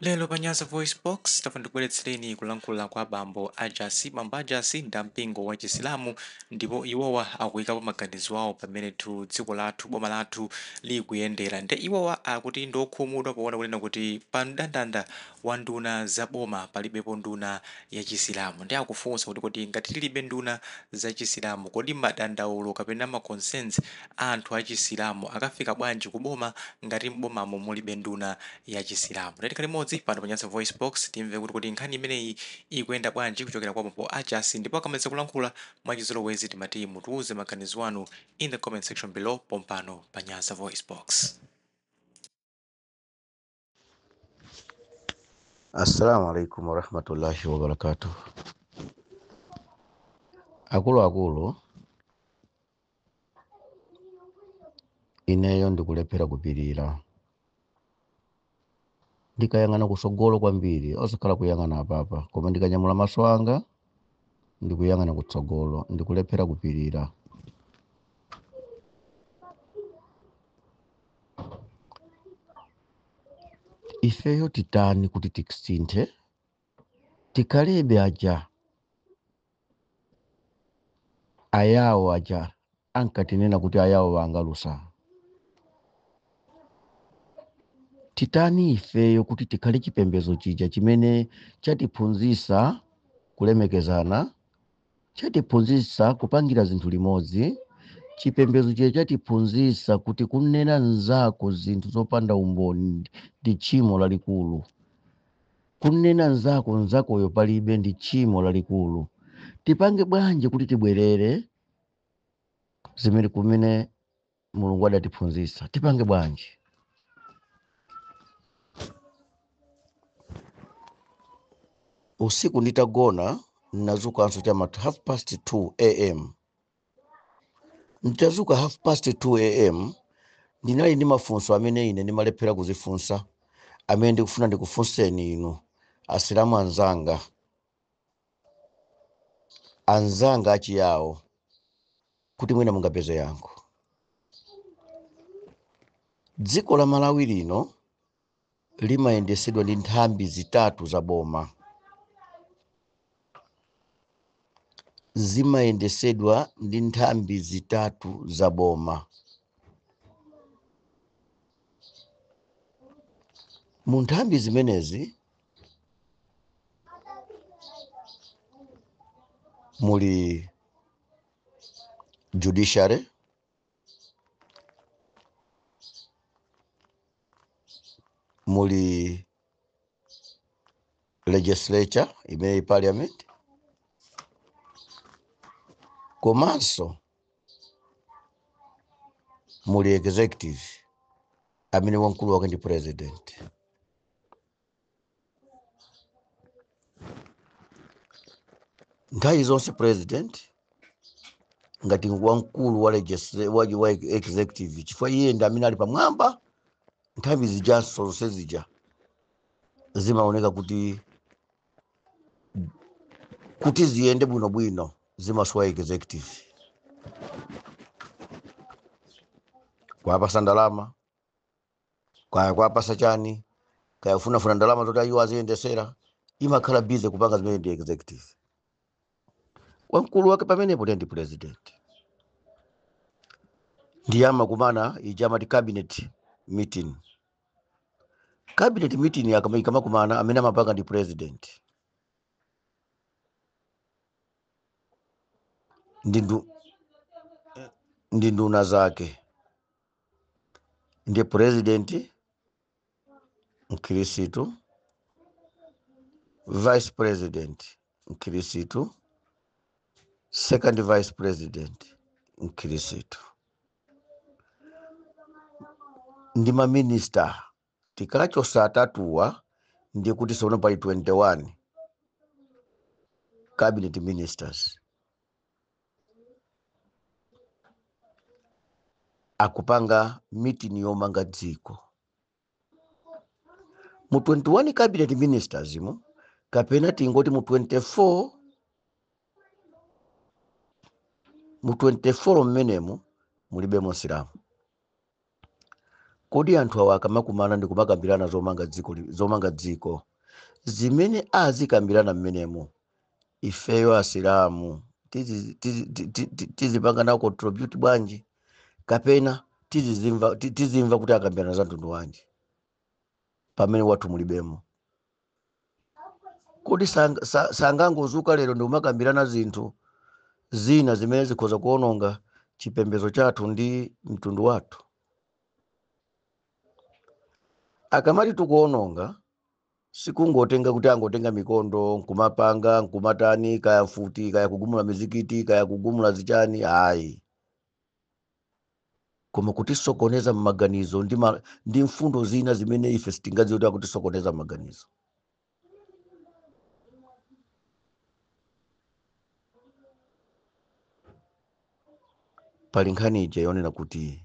Lelo Panyaza Voice Box tafandikubweretsereni kulankhula kwa bambo Ajasi. Bambo Ajasi ndi mpingo wa Chisilamu ndipo iwowa akuyikapo maganizo awo pamene dziko lathu boma lathu likuyendera. Nde iwowa akuti ndi okhumudwa poona kunena kuti pa mndandanda wa nduna za boma palibepo nduna ya Chisilamu. Ndi akufunsa kuti ngati tilibe nduna za Chisilamu kodi madandaulo kapena ma concerns anthu a Chisilamu akafika bwanji kuboma ngati mbomamo mulibe nduna ya Chisilamu. Ndati kalimodzi pano Panyaza Voice Box timve kuti nkhani imeneyi ikuyenda bwanji kuchokera kwa bambo Ajasi, ndipo akamaliza kulankhula mwachizolowezi timati mutiuze maganizo anu in the comment section below pompano Panyaza Voice Box. Assalamu alaikum warahmatullahi wabarakatuh. Akulu ineyo ndikulephera kupirira, ndikayang'ana kusogolo kwambiri osakhala kuyang'ana apapa, koma ndikanyamula maso anga ndikuyang'ana kutsogolo, ndikulephera kupirira. Ifeyo titani kuti tikisinthe, tikalebe aja ayawo aja ankatinena kuti ayawo wangalusa. Titani ifeyo kuti tikhale chipembedzo chija chimene chatiphunzitsa kulemekezana, chatiphunzitsa kupangira zinthu limodzi, chipembedzo chija chatiphunzitsa kuti kunena nzako zinthu zopanda umboni ndi tchimo lalikulu. Kunena nzakoyo palibe ndi tchimo lalikulu. Tipange bwanji kuti tibwerere zimene kumene Mulungu adatiphunzitsa? Tipange bwanji? Usiku nditagona nazukanso chama 2:30 AM. Nditazuka 2:30 AM ndinali ndi mafunso amene ine ndimalephera kuzifunsa, amene ndikufuna ndikufunseni inu asilamu anzanga achiyawo, kuti mwina mungapeze yankho. Dziko la Malawi lino limayendesedwa ndi nthambi zitatu za boma. Zimayendesedwa ndi nthambi zitatu za boma. Mu nthambi zimenezi muli judiciary, muli legislature imene parliament, komanso muli executive amene wamkulu wake ndi president. Nthawi zonse president ngati wamkulu wa executive, chifukwa iye ndi amene ali pamwamba, nthambi zijanso zonse zija zimaoneka kuti ziyende bwinobwino zimasowa executive. Kwapasa ndalama, kwapasa chani, kaya funafuna ndalama zoti ayiwo aziyendesera, imakhala busy kupanga zimene ndi executive. Wamkulu wake pamenepo ndi president. Ndiyama kumana ijama di cabinet meeting. Cabinet meeting ikama kumana amene amapanga ndi president. Ndi nduna zake. Ndi president Mkirisitu, vice president Mkirisitu, second vice president Mkirisitu. Ndi ma minister tikalacho saa tatuwa ndi kuti sono pali 21 cabinet ministers akupanga meeting yomanga dziko. Mu 21 cabinet ministers mu kapena tingoti mu 24 mmenemu mulibe Musilamu. kodi anthu awa akamakumana ndi kumakambirana zomanga dziko zimene azikambirana mmenemo, ifeyo asilamu tizipanga nawo contribute bwanji, kapena tizimva kuti akambirana za mtundu wanji pamene wathu mulibemo? Kodi sangangozuka lero ndi kumakambirana zinthu zina zimene zikhoza kuononga chipembedzo chathu ndi mtundu wathu? Akamati tikuononga, sikungotenga kuti angotenga mikondo nkumapanga nkumatani, kaya mfuti, kaya kugumula mizikiti, kaya kugumula zichani, ayi. Koma kutisokoneza m'maganizo ndi mfundo zina zimene ife sitingadziwe kuti akutisokoneza m'maganizo. Pali nkhani ija yonena kuti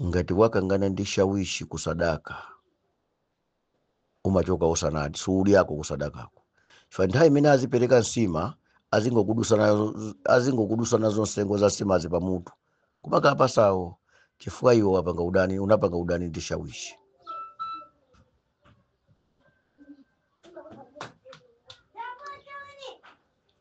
ngati wakangana ndi shawishi kusadaka, umachoka osanadi, suuli yako kusadakako. Chifukwa nthawi imene azipereka nsima, azingokudusa nazo nsengo za nsimazi pamutu, kumakhala pasawo, chifukwa iwo unapanga udani ndi shawishi.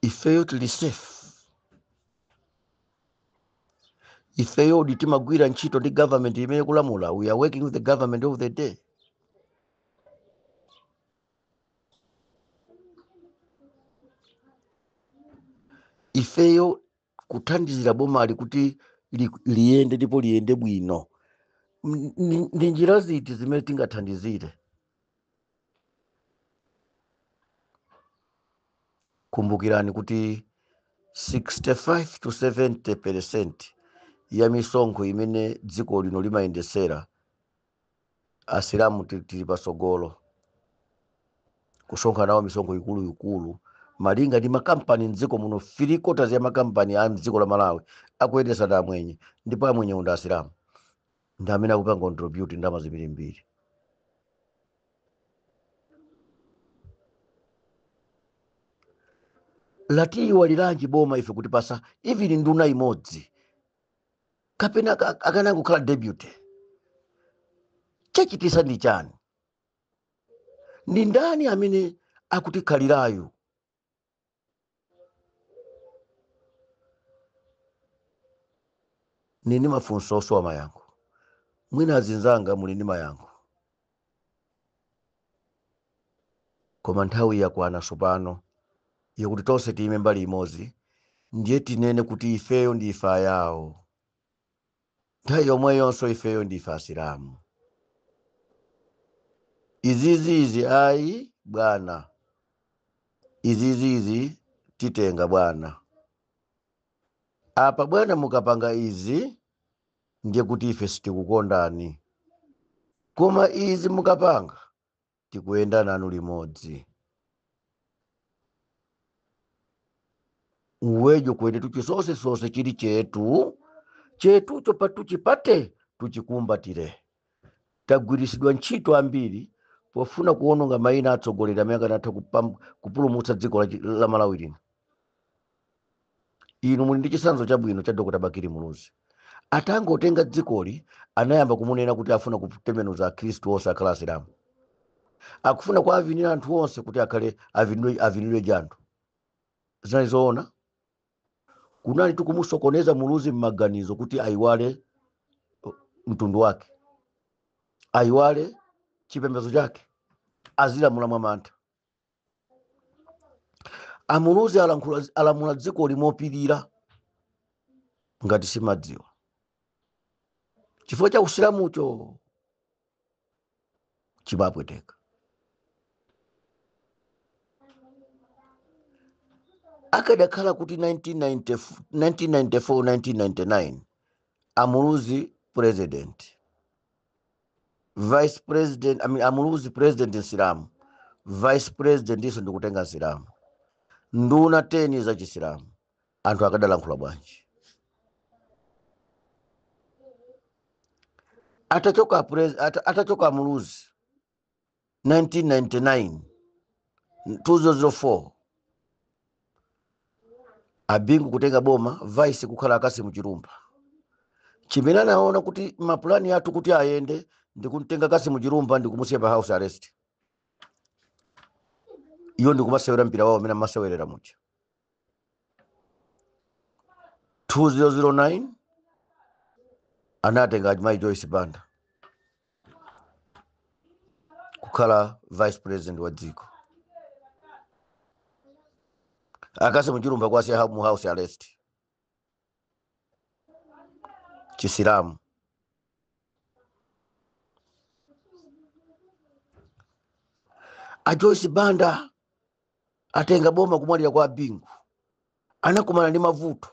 Ifeyo tili safe. Ifeyo timagwira ntchito ndi government imene kulamula. We are working with the government of the day. Ifeyo kuthandizira boma ali kuti liyende ndipo liyende bwino. Ndi njira ziti zimene tingathandizire? Kumbukirani kuti 65 to 70% ya misonkho imene dziko lino limayendesera, asilamu tili pasogolo kusonkhana nawo misonkho ikulu malinga ndi makampani mdziko muno. 3/4 ya makampani a mdziko la Malawi akuyendesa da amwenye, ndipo amwenye unda asilamu ndi amene akupanga contribute ndalama zambirimbiri. Latiwa lilanji boma ife kuti pasa even nduna imodzi kapena akanango khala deputy? Chachitisa ndi chani? Ndi ndani amene akutikhalirayo? Nini mafunso osowa mayankho. Mwina azinzanga muli ndi mayankho. Koma nthawi yakwana sopano yokuti tonse tiyime mbali imodzi, ndiye tinene kuti ifeyo ndi ife ayawo. Nthawi yomweyonso ifeyo ndi ife asilamu. Izizi ayi bwana, izizi titenga bwana. Apa bwana mukapanga izi ndiye kuti ife sitikukondani, koma izi mukapanga tikuyenda nanu limodzi. Uwejo kwene tuchisose chili chetu chopa tuchipate tuchikumbatire. Tagwirisidwa ntchito ambiri pofuna kuononga mayina atsogoleri amene akanatha kupulumutsa dziko la Malawi lino. Inu muli ndi chitsanzo chabwino cha Dr. Bakiri Muluzi. Atangotenga dzikoli anayamba kumunena kuti afuna kutembenuza Akhristu onse akhala asilamu. Akufuna kuavinira anthu onse kuti akhale avinidwe janthu. Zinali zoona? Kunali tikumusokoneza Muluzi m'maganizo kuti ayiwale mtundu wake, ayiwale chipembedzo chake, azilamula mwamantha. Amuluzi alamula dziko limopirira ngati simadziwa. Chifukwa cha usilamucho chimapweteka. Akadakhala kuti 1994-1999 Amuluzi president, vice president, Amuluzi president Nsilamu, vice president iso ndikutenga Nsilamu, nduna 10 za Chisilamu, anthu akadalankhula bwanji? Atachoka Amuluzi 1999 2004 Abingu kutenga boma, vice kukhala Kassim Chilumba. chimene anaona kuti mapulani athu kuti ayende ndikumtenga Kassim Chilumba ndikumusiya pa house arrest. Iyo ndikumasewera mpira wawo amene amasewerera muja. 2009 anatenga Mai Joyce Banda kukhala vice president wa dziko. Kassim Chilumba kwasiya mu house arrest. Chisilamu. Joyce Banda atenga boma kumwalira kwa Bingu. Anakumana ndi mavuto.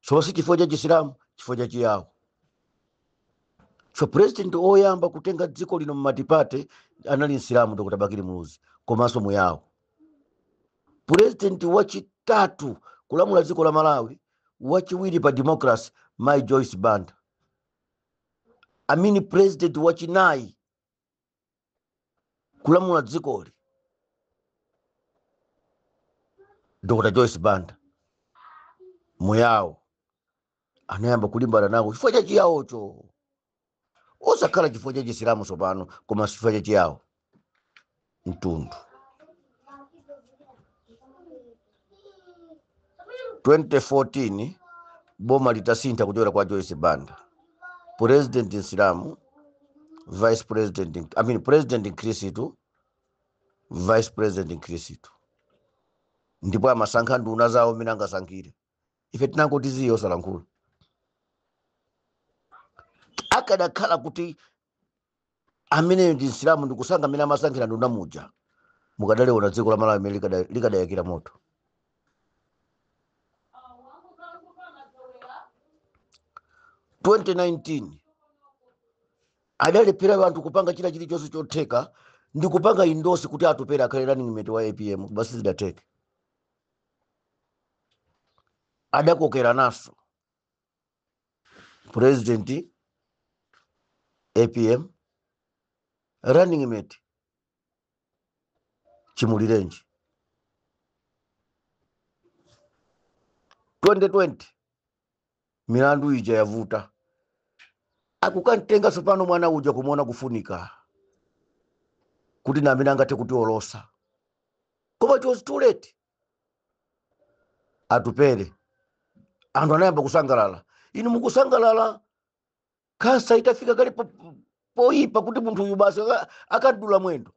So si chifukwa cha Chisilamu, chifukwa cha chiyawo. So president oyamba kutenga dziko lino mmatipate anali Nsilamu Dr. Bakili Muluzi komanso muyawo. President wachitatu kulamula dziko la Malawi wachiwiri pa democracy Mai Joyce Banda. Amini president wachinayi kulamula dzikoli Dr. Joyce Banda muyawo anayamba kulimbana nawo chifukwa cha chiyawocho. Osakhala chifukwa cha Chisilamu sopano koma chifukwa cha chiyawo mtundu. 2014 boma litasintha kuchokera kwa Joyce Banda. President Nsilamu, vice president, president Nkrisitu, vice president Nkrisitu. Ndipo amasankha nduna zawo mina angasankhire. Ife tinangoti ziyo salankulu. Akadakhala kuti amene ndi Nsilamu ndikusankha mina amasankhira nduna muja, mukadaleona dziko la Malawi likadayakira moto. - 2019 adalephera anthu kupanga chila chilichonse chotheka ndi kupanga indosi kuti atopera akhale running mate wa APM basi zidateke. Adakokera naso president APM running mate Chimulirenji. 2020 milandu ija yavuta. Akukantenga sopano mwana uja kumuona kufunika kuti na amene angathe kuti olosa. Koma it was too late. Atupere. Anthu anayamba kusangalala. Inu mukusangalala kansa itafika kali poipa kuti munthu uyu basi akadula mwendo.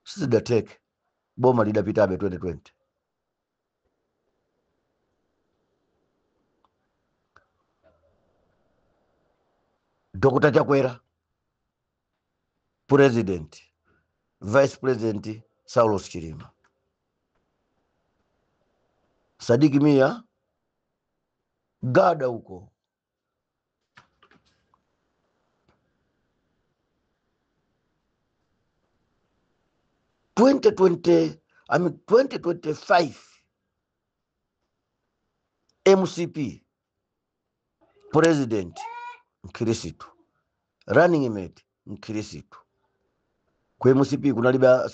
Sizidateke. Boma lidapitabe 2020. Dr. Chakwera president, vice president Saulos Chilima. Sadiki Mia gada huko. - 2025 MCP president Nkrisitu, running mate Nkrisitu. Kwa MCP kunaliba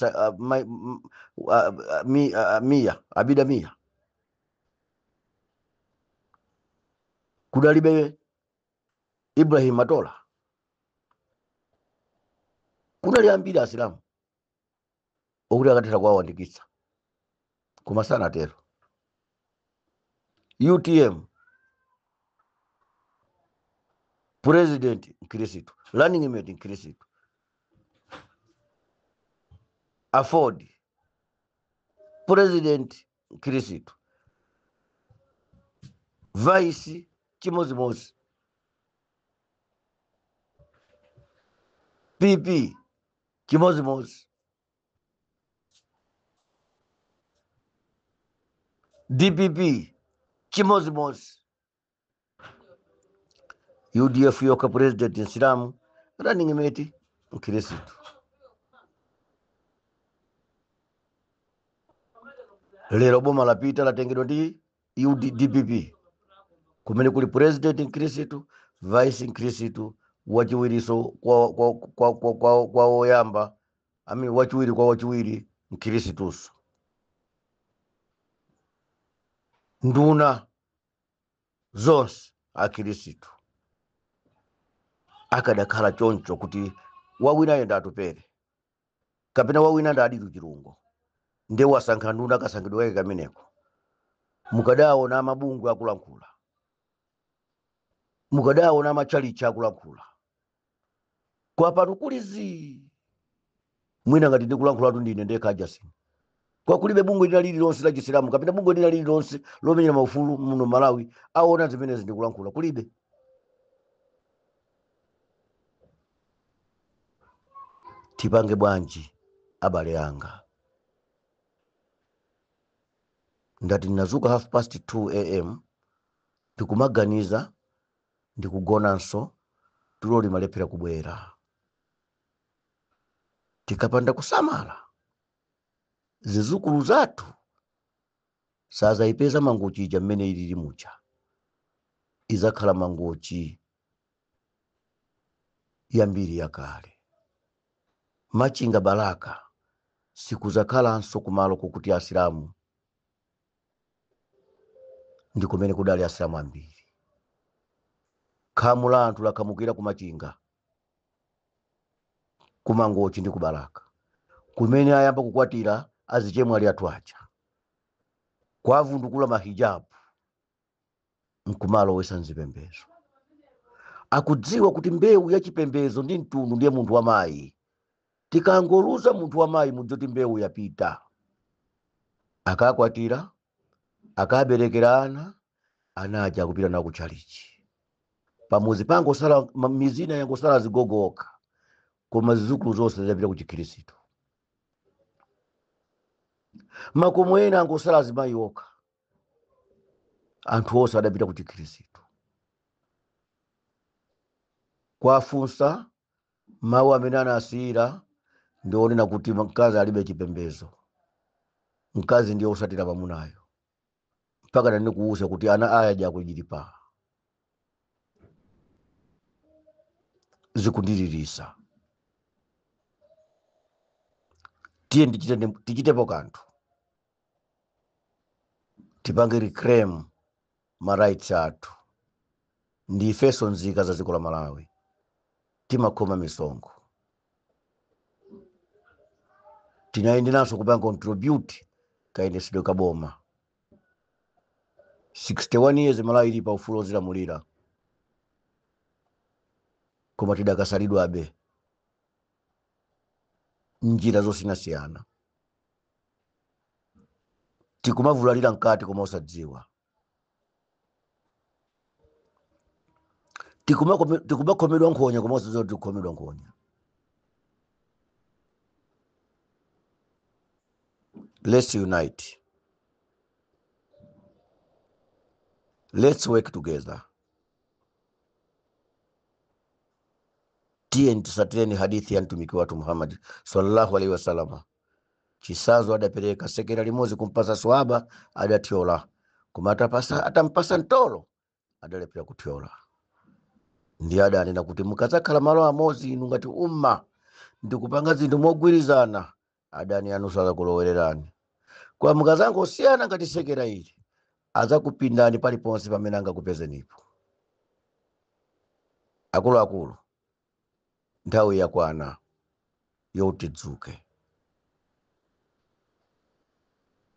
Mia Abida Mia, kunalibe Ibrahim Matola, kunaliambira Asilamu okuti akatera kwawandikitsa koma sanatero. UTM president Nkrisitu, running mate Nkrisitu. Afford president Nkrisitu, vice Chimozimozi. PP Chimozimozi. DPP Chimozimozi. UDF yoka president Nsilamu, running mate Nkrisitu. Lero boma lapita latengedwa ndi DPP kumene kuli president Nkrisitu, vice Nkrisitu, wachiwiriso kwa oyamba, wachiwiri kwa wachiwiri Nkrisituso. Nduna zonse akhristu akadakhala choncho kuti wawinayo ndatupere kapena wawina ndaditu chilungo nde wasankha nduna kasankhidwe kake kameneko, mukadaona mabungwe akulankhula, mukadaona machalichi akulankhula, kwa pano kulizi mwina ngati ndikulankhulatu ndine ndekha Justin, kwa kulibe bungwe lina lililonse la Chisilamu kapena bungwe lina lililonse lomenyera maufulu muno Malawi aona zimenezi ndikulankhula, kulibe. Tipange bwanji abale anga? Ndati nazuka 2:30 AM tikumaganiza ndikugonanso tulo limalephera kubwera, tikapanda kusamala zizukulu zathu sazayipeza mangochi ija mmene ilili mucha, izakhala mangochi yambiri yakale. Machinga Balaka sikuzakhalanso kumalo kokuti asilamu ndikumene kudali asilamu ambiri. Khamu la anthu lakhamukira kumachinga, kumangochi ndi kubalaka, kumene ayamba kukwatira azichemwe ali athu aja, kwavundukula mahijabu mkumalo wesa nzipembezo. Akudziwa kuti mbewu ya chipembezo ndi mtundu ndiye munthu wa mayi. Tikangoluza munthu wa mayi mudzoti mbewu yapita. Akakwatira, akaberekerana, anaja kupita na kuchalichi. Pamuzi pango sala mizina yango sala zigogoka, koma zizukulu zonse zapita ku Chikhristu. Makomo ena ango sala zimayoka, anthu onse adapita ku Chikhristu. Kwafunsa mawu amene anasiyira ndionena kuti mkazi alibe chipembezo, mkazi ndiye osatira pamunayo, mpaka nani kuuza kuti ana aya jakujilipa. Zikundiririsa. Tiye tichitepo kanthu, tipange reclaim ma rights athu. Ndifeso nzika za dziko la Malawi timakhoma misongo, tinayenderanso kupanga contribute kayendesedwe kaboma. 61 years Malawi ili pa ufulu ozilamulira, koma tidakasalidwabe njira zosiyanasiyana. Tikumavulalira mkati koma osadziwa, tikumakhomedwa nkhonya koma osadziwa kuti tikukhomedwa nkhonya. Let's unite. Let's work together. Tiye tisatireni hadithi ya mtumiki watu Muhammad sallallahu alaihi wasallam. Chisazo adapereka sekera limozi kumpasa swahaba adatiola, koma atampasa ntolo adalepera kutiola. Ndi adanena kuti mukadzakhala malo amozi inu ngati umma ndikupanga zinthu mogwirizana, adani anu sazakulowererani. Kwa mukadzangosiyana ngati sekera ili azakupindani paliponse pamene angakupezenipo. Akuluakulu, nthawi yakwana yoti tidzuke.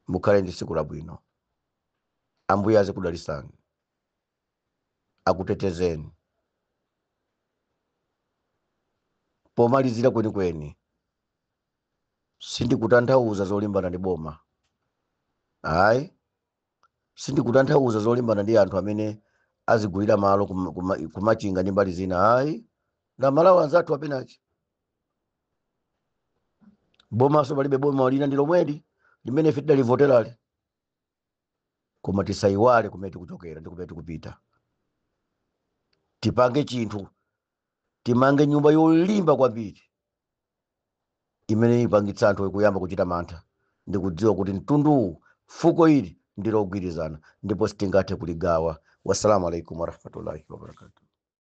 Mukhale ndi tsiku labwino. Ambuye azikudalisani, akutetezeni. Pomalizira kwenikweni, sindikutanthauza zolimbana ndi boma. Ayi, sindikutanthauza zolimbana ndi anthu amene azigulira malo kumachinga ndi mbali zina. Ayi, na Malawi anzathu apenachi. Boma so palibe boma lina ndi lomweli limene ife tidalivoterali, koma tisayiwale kumene tikuchokera ndi kumene tikupita. Tipange chinthu, timange nyumba yolimba kwambiri imene ipangitsa anthu kuyamba kuchita mantha ndi kudziwa kuti mtundu fuko ili ndilo ogwirizana ndipo sitingathe kuligawa. Wassalamu alaikum warahmatullahi wabarakatuh.